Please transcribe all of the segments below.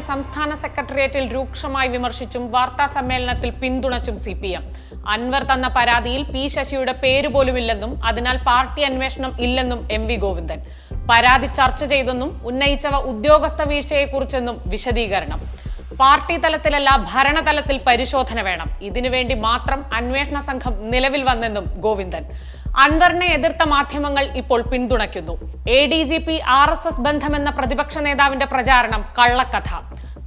സംസ്ഥാന സെക്രട്ടേറിയറ്റിൽ രൂക്ഷമായി വിമർശിച്ചും വാർത്താ സമ്മേളനത്തിൽ പിന്തുണച്ചും CPM. അൻവർ തന്ന പരാതിയിൽ പി ശശിയുടെ പേര് പോലുമില്ലെന്നും അതിനാൽ പാർട്ടി അന്വേഷണം ഇല്ലെന്നും MV ഗോവിന്ദൻ. പരാതി ചർച്ച ചെയ്തെന്നും ഉന്നയിച്ചവ ഉദ്യോഗസ്ഥ വീഴ്ചയെക്കുറിച്ചെന്നും വിശദീകരണം. പാർട്ടി തലത്തിലല്ല ഭരണതലത്തിൽ പരിശോധന വേണം, ഇതിനുവേണ്ടി മാത്രം അന്വേഷണ സംഘം നിലവിൽ വന്നെന്നും ഗോവിന്ദൻ. അൻവറിനെ എതിർത്ത മാധ്യമങ്ങൾ ഇപ്പോൾ പിന്തുണയ്ക്കുന്നു. ADGP RSS ബന്ധമെന്ന പ്രതിപക്ഷ നേതാവിന്റെ പ്രചാരണം കള്ളക്കഥ.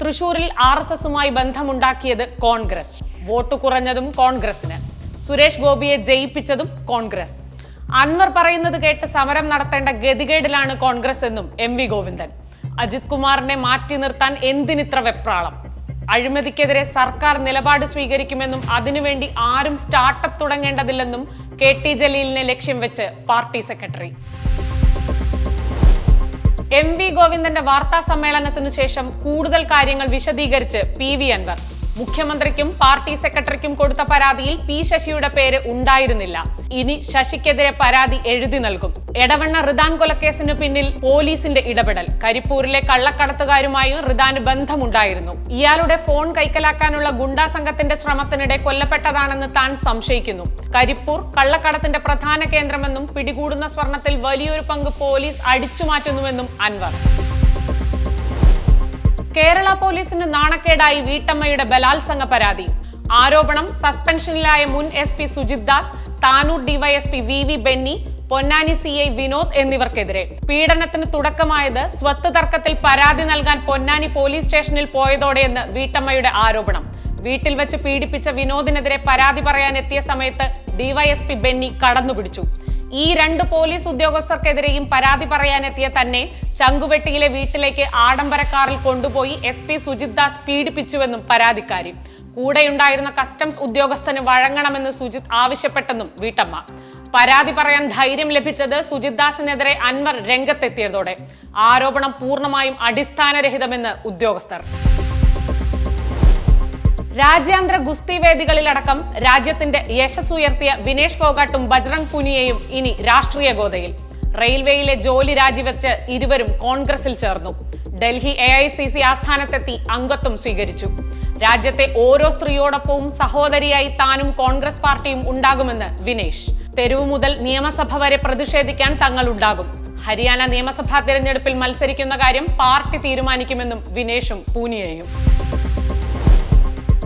തൃശൂരിൽ RSSുമായി ബന്ധമുണ്ടാക്കിയത് കോൺഗ്രസ്, വോട്ട് കുറഞ്ഞതും കോൺഗ്രസിന്, സുരേഷ് ഗോപിയെ ജയിപ്പിച്ചതും കോൺഗ്രസ്. അൻവർ പറയുന്നത് കേട്ട് സമരം നടത്തേണ്ട ഗതികേടിലാണ് കോൺഗ്രസ് എന്നും MV ഗോവിന്ദൻ. അജിത് കുമാറിനെ മാറ്റി നിർത്താൻ എന്തിനിത്ര വെപ്രാളം? അഴിമതിക്കെതിരെ സർക്കാർ നിലപാട് സ്വീകരിക്കുമെന്നും അതിനുവേണ്ടി ആരും സ്റ്റാർട്ടപ്പ് തുടങ്ങേണ്ടതില്ലെന്നും KT ജലീലിനെ ലക്ഷ്യം വെച്ച് പാർട്ടി സെക്രട്ടറി. MV ഗോവിന്ദന്റെ വാർത്താ സമ്മേളനത്തിനു ശേഷം കൂടുതൽ കാര്യങ്ങൾ വിശദീകരിച്ച് PV അൻവർ. മുഖ്യമന്ത്രിക്കും പാർട്ടി സെക്രട്ടറിക്കും കൊടുത്ത പരാതിയിൽ പി ശശിയുടെ പേര് ഉണ്ടായിരുന്നില്ല. ഇനി ശശിക്കെതിരെ പരാതി എഴുതി നൽകും. എടവണ്ണ റിദാൻ കൊലക്കേസിന് പിന്നിൽ പോലീസിന്റെ ഇടപെടൽ. കരിപ്പൂരിലെ കള്ളക്കടത്തുകാരുമായി റിദാന് ബന്ധമുണ്ടായിരുന്നു. ഇയാളുടെ ഫോൺ കൈക്കലാക്കാനുള്ള ഗുണ്ടാ സംഘത്തിന്റെ ശ്രമത്തിനിടെ കൊല്ലപ്പെട്ടതാണെന്ന് താൻ സംശയിക്കുന്നു. കരിപ്പൂർ കള്ളക്കടത്തിന്റെ പ്രധാന കേന്ദ്രമെന്നും പിടികൂടുന്ന സ്വർണത്തിൽ വലിയൊരു പങ്ക് പോലീസ് അടിച്ചുമാറ്റുന്നുവെന്നും അൻവർ. കേരള പോലീസിന് നാണക്കേടായി വീട്ടമ്മയുടെ ബലാത്സംഗ പരാതി. ആരോപണം സസ്പെൻഷനിലായ മുൻ SP Sujith Das, Tanur DYSP VV Benny, Ponnani CI Vinod എന്നിവർക്കെതിരെ. പീഡനത്തിന് തുടക്കമായത് സ്വത്ത് തർക്കത്തിൽ പരാതി നൽകാൻ പൊന്നാനി പോലീസ് സ്റ്റേഷനിൽ പോയതോടെയെന്ന് വീട്ടമ്മയുടെ ആരോപണം. വീട്ടിൽ വെച്ച് പീഡിപ്പിച്ച വിനോദിനെതിരെ പരാതി പറയാൻ എത്തിയ സമയത്ത് DYSP ബെന്നി കടന്നുപിടിച്ചു. ഈ 2 പോലീസ് ഉദ്യോഗസ്ഥർക്കെതിരെയും പരാതി പറയാനെത്തിയ തന്നെ ചങ്കുവെട്ടിയിലെ വീട്ടിലേക്ക് ആഡംബര കാറിൽ കൊണ്ടുപോയി SP സുജിത് ദാസ് പീഡിപ്പിച്ചുവെന്നും പരാതിക്കാരി. കൂടെയുണ്ടായിരുന്ന കസ്റ്റംസ് ഉദ്യോഗസ്ഥന് വഴങ്ങണമെന്ന് സുജിത് ആവശ്യപ്പെട്ടെന്നും വീട്ടമ്മ. പരാതി പറയാൻ ധൈര്യം ലഭിച്ചത് സുജിത് ദാസിനെതിരെ അൻവർ രംഗത്തെത്തിയതോടെ. ആരോപണം പൂർണ്ണമായും അടിസ്ഥാനരഹിതമെന്ന് ഉദ്യോഗസ്ഥർ. രാജ്യാന്തര ഗുസ്തി വേദികളിലടക്കം രാജ്യത്തിന്റെ യശസ് ഉയർത്തിയ വിനേഷ് ഫോഗാട്ടും ബജ്രംഗ് പുനിയയും ഇനി രാഷ്ട്രീയ ഗോതയിൽ. റെയിൽവേയിലെ ജോലി രാജിവെച്ച് ഇരുവരും കോൺഗ്രസിൽ ചേർന്നു. ഡൽഹി AICC ആസ്ഥാനത്തെത്തി അംഗത്വം സ്വീകരിച്ചു. രാജ്യത്തെ ഓരോ സ്ത്രീയോടൊപ്പവും സഹോദരിയായി താനും കോൺഗ്രസ് പാർട്ടിയും ഉണ്ടാകുമെന്ന് വിനേഷ്. തെരുവ് മുതൽ നിയമസഭ വരെ പ്രതിഷേധിക്കാൻ തങ്ങൾ ഉണ്ടാകും. ഹരിയാന നിയമസഭാ തെരഞ്ഞെടുപ്പിൽ മത്സരിക്കുന്ന കാര്യം പാർട്ടി തീരുമാനിക്കുമെന്നും വിനേഷും പൂനിയയും.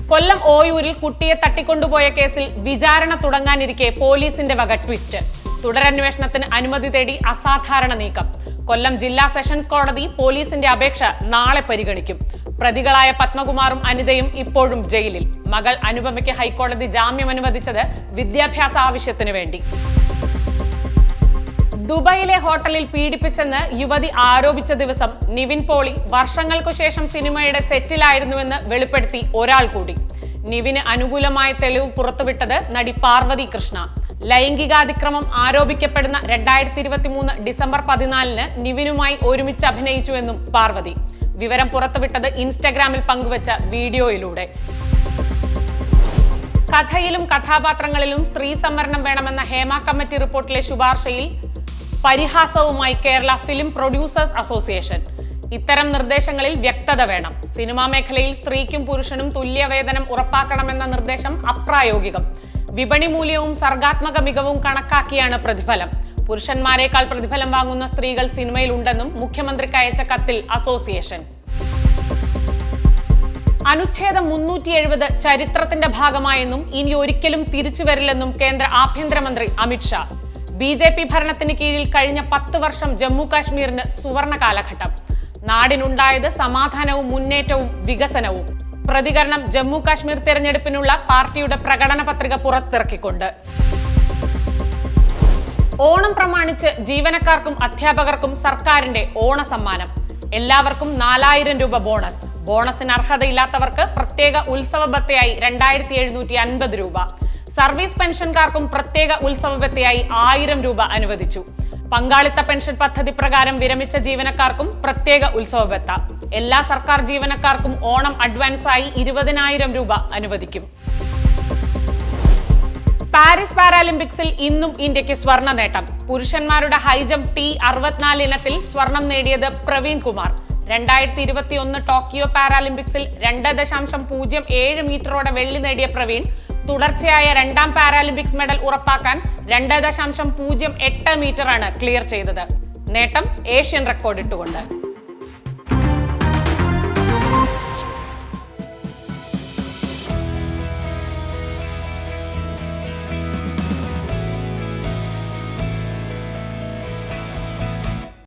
കൊല്ലം ഓയൂരിൽ കുട്ടിയെ തട്ടിക്കൊണ്ടുപോയ കേസിൽ വിചാരണ തുടങ്ങാനിരിക്കെ പോലീസിന്റെ വക ട്വിസ്റ്റ്. തുടരന്വേഷണത്തിന് അനുമതി തേടി അസാധാരണ നീക്കം. കൊല്ലം ജില്ലാ സെഷൻസ് കോടതി പോലീസിന്റെ അപേക്ഷ നാളെ പരിഗണിക്കും. പ്രതികളായ പത്മകുമാറും അനിതയും ഇപ്പോഴും ജയിലിൽ. മകൾ അനുപമയ്ക്ക് ഹൈക്കോടതി ജാമ്യം അനുവദിച്ചത് വിദ്യാഭ്യാസ ആവശ്യത്തിനു വേണ്ടി. ദുബായിലെ ഹോട്ടലിൽ പീഡിപ്പിച്ചെന്ന് യുവതി ആരോപിച്ച ദിവസം നിവിൻ പോളി വർഷങ്ങൾക്കു ശേഷം സിനിമയുടെ സെറ്റിലായിരുന്നുവെന്ന് വെളിപ്പെടുത്തി ഒരാൾ കൂടി. നിവിന് അനുകൂലമായ തെളിവ് പുറത്തുവിട്ടത് നടി പാർവതി കൃഷ്ണ. ലൈംഗികാതിക്രമം ആരോപിക്കപ്പെടുന്ന 2023 ഡിസംബർ 14 നിവിനുമായി ഒരുമിച്ച് അഭിനയിച്ചുവെന്നും പാർവതി. വിവരം പുറത്തുവിട്ടത് ഇൻസ്റ്റഗ്രാമിൽ പങ്കുവച്ച വീഡിയോയിലൂടെ. കഥയിലും കഥാപാത്രങ്ങളിലും സ്ത്രീ സംവരണം വേണമെന്ന ഹേമ കമ്മിറ്റി റിപ്പോർട്ടിലെ ശുപാർശയിൽ പരിഹാസവുമായി കേരള ഫിലിം പ്രൊഡ്യൂസേഴ്സ് അസോസിയേഷൻ. ഇത്തരം നിർദ്ദേശങ്ങളിൽ വ്യക്തത വേണം. സിനിമാ മേഖലയിൽ സ്ത്രീക്കും പുരുഷനും തുല്യവേതനം ഉറപ്പാക്കണമെന്ന നിർദ്ദേശം അപ്രായോഗികം. വിപണി മൂല്യവും സർഗാത്മക മികവും കണക്കാക്കിയാണ് പ്രതിഫലം. പുരുഷന്മാരെക്കാൾ പ്രതിഫലം വാങ്ങുന്ന സ്ത്രീകൾ സിനിമയിൽ ഉണ്ടെന്നും മുഖ്യമന്ത്രിക്ക് അയച്ച കത്തിൽ അസോസിയേഷൻ. അനുച്ഛേദം 370 ചരിത്രത്തിന്റെ ഭാഗമായെന്നും ഇനി ഒരിക്കലും തിരിച്ചു വരില്ലെന്നും കേന്ദ്ര ആഭ്യന്തരമന്ത്രി അമിത്ഷാ. BJP ഭരണത്തിന് കീഴിൽ കഴിഞ്ഞ 10 വർഷം ജമ്മു കാശ്മീരിന് സുവർണ കാലഘട്ടം. നാടിനുണ്ടായത് സമാധാനവും മുന്നേറ്റവും വികസനവും. പ്രതികരണം ജമ്മു കാശ്മീർ തെരഞ്ഞെടുപ്പിനുള്ള പാർട്ടിയുടെ പ്രകടന പത്രിക പുറത്തിറക്കിക്കൊണ്ട്. ഓണം പ്രമാണിച്ച് ജീവനക്കാർക്കും അധ്യാപകർക്കും സർക്കാരിന്റെ ഓണസമ്മാനം. എല്ലാവർക്കും 4000 രൂപ ബോണസ്. ബോണസിന് അർഹതയില്ലാത്തവർക്ക് പ്രത്യേക ഉത്സവ ഭത്തയായി 2750 രൂപ. സർവീസ് പെൻഷൻകാർക്കും പ്രത്യേക ഉത്സവ ഭത്തയായി 1000 രൂപ അനുവദിച്ചു. പങ്കാളിത്ത പെൻഷൻ പദ്ധതി പ്രകാരം വിരമിച്ച ജീവനക്കാർക്കും പ്രത്യേക ഉത്സവ ഭത്ത. എല്ലാ സർക്കാർ ജീവനക്കാർക്കും ഓണം അഡ്വാൻസായി 20,000 രൂപ അനുവദിക്കും. പാരീസ് പാരാലിമ്പിക്സിൽ ഇന്നും ഇന്ത്യക്ക് സ്വർണ്ണ നേട്ടം. പുരുഷന്മാരുടെ ഹൈജംപ് T64 ഇനത്തിൽ സ്വർണം നേടിയത് പ്രവീൺ കുമാർ. 2021 ടോക്കിയോ പാരാലിമ്പിക്സിൽ 2.07 മീറ്ററോടെ വെള്ളി നേടിയ പ്രവീൺ തുടർച്ചയായ രണ്ടാം പാരാലിമ്പിക്സ് മെഡൽ ഉറപ്പാക്കാൻ 2.08 മീറ്ററാണ് ക്ലിയർ ചെയ്തത്. നേട്ടം ഏഷ്യൻ റെക്കോർഡ് ഇട്ടുകൊണ്ട്.